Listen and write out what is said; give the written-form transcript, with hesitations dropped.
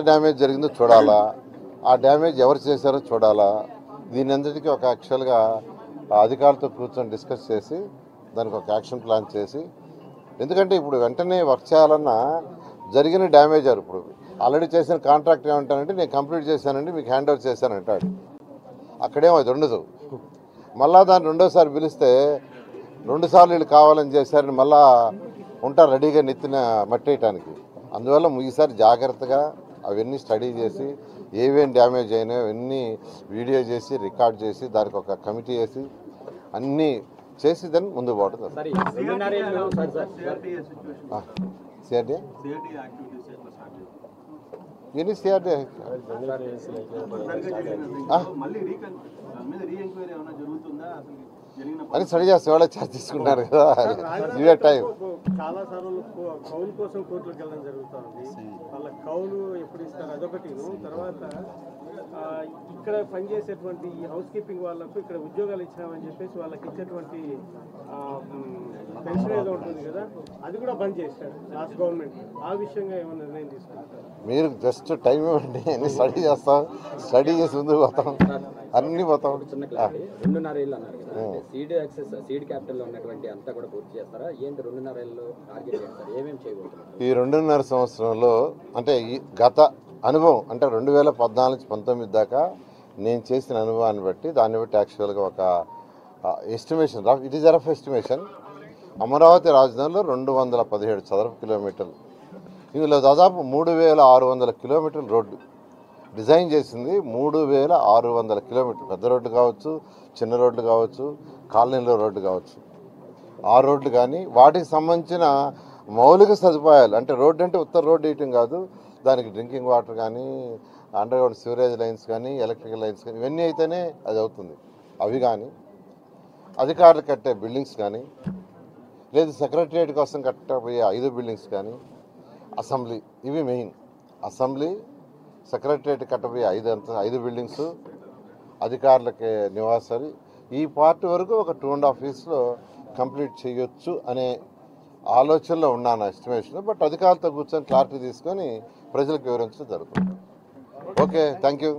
Damage జరిగిందో చూడాలా, ఆ డ్యామేజ్ ఎవరు చేశారో చూడాలా. దీని అందరికీ ఒక యాక్చువల్గా అధికారులతో కూర్చొని డిస్కస్ చేసి దానికి ఒక యాక్షన్ ప్లాన్ చేసి, ఎందుకంటే ఇప్పుడు వెంటనే వర్క్ చేయాలన్నా జరిగిన డ్యామేజ్ ఇప్పుడు ఆల్రెడీ చేసిన కాంట్రాక్ట్ ఏమంటానంటే నేను కంప్లీట్ చేశానండి మీకు హ్యాండ్ ఓవర్ చేశానంటాడు. అక్కడేమో అది ఉండదు. మళ్ళా దాన్ని రెండోసారి పిలిస్తే 2 సార్లు వీళ్ళు కావాలని చేశారని మళ్ళా ఉంటారు రెడీగా నెత్తిన మట్టేయటానికి. అందువల్ల ఈసారి జాగ్రత్తగా అవన్నీ స్టడీ చేసి ఏమేం డ్యామేజ్ అయినాయో అవన్నీ వీడియో చేసి రికార్డ్ చేసి దానికి ఒక కమిటీ వేసి అన్నీ చేసి దాన్ని ముందుకు పోవడం. సిఆర్డీ ఎన్ని సిఆర్డీ అని స్టడీ చేస్తే వాళ్ళే ఛార్జ్ తీసుకుంటారు కదా. ఇదే టైం చాలా సార్లు కౌలు కోసం కోర్టులకు వెళ్ళడం జరుగుతుంది. వాళ్ళ కౌలు ఎప్పుడు ఇస్తారు అదొకటి. తర్వాత ఇక్కడ పనిచేసేటువంటి హౌస్ కీపింగ్ వాళ్ళకు ఇక్కడ ఉద్యోగాలు ఇచ్చినామని చెప్పేసి వాళ్ళకి ఇచ్చేటువంటి పెన్షన్ ఏదో ఉంటుంది కదా, అది కూడా బంద్ చేశారు లాస్ట్ గవర్నమెంట్. ఆ విషయంగా ఏమైనా నిర్ణయం తీసుకుంటారు? మీరు జస్ట్ టైం ఇవ్వండి, అన్ని స్టడీ చేస్తాం, స్టడీ చేసి ముందుకు పోతాం, అన్ని పోతాం. 2.5 ఏళ్ళు అన్నారు కదా, సీడ్ యాక్సెస్ సీడ్ క్యాపిటల్ ఉన్నటువంటి అంతా కూడా పూర్తి చేస్తారా? ఏంటి 2.5 ఏళ్ళలో టార్గెట్ చేస్తారు? ఏమేమి చేయబోతున్నారు ఈ 2.5 సంవత్సరంలో? అంటే ఈ గత అనుభవం అంటే 2014 నుంచి 19 దాకా నేను చేసిన అనుభవాన్ని బట్టి దాన్ని బట్టి యాక్చువల్గా ఒక estimation, it is rough estimation. Amaravati రాజధానిలో 217 చదరపు కిలోమీటర్లు, ఇందులో దాదాపు 3600 కిలోమీటర్ల రోడ్డు డిజైన్ చేసింది. 3600 కిలోమీటర్లు పెద్ద రోడ్డు కావచ్చు, చిన్న రోడ్లు కావచ్చు, కాలనీలో రోడ్డు కావచ్చు. ఆ రోడ్లు కానీ వాటికి సంబంధించిన మౌలిక సదుపాయాలు, అంటే రోడ్డు అంటే ఉత్తర రోడ్డు వేయటం కాదు, దానికి డ్రింకింగ్ వాటర్ కానీ, అండర్ గ్రౌండ్ సివరేజ్ లైన్స్ కానీ, ఎలక్ట్రికల్ లైన్స్ కానీ, ఇవన్నీ అయితేనే అది అవుతుంది. అవి కానీ అధికారులు కట్టే బిల్డింగ్స్ కానీ, లేదు సెక్రటరియట్ కోసం కట్టబోయే 5 బిల్డింగ్స్ కానీ, అసెంబ్లీ, ఇవి మెయిన్. అసెంబ్లీ, సెక్రటరియట్ కట్టబోయే 5 బిల్డింగ్స్, అధికారులకి నివాసాలు, ఈ పార్ట్ వరకు ఒక 2.5 ఇయర్స్లో కంప్లీట్ చేయొచ్చు అనే ఆలోచనలో ఉన్నాను ఎస్టిమేషన్. బట్ అధికారులతో కూర్చొని క్లారిటీ తీసుకొని ప్రజలకు వివరించడం జరుగుతుంది. Okay, thank you.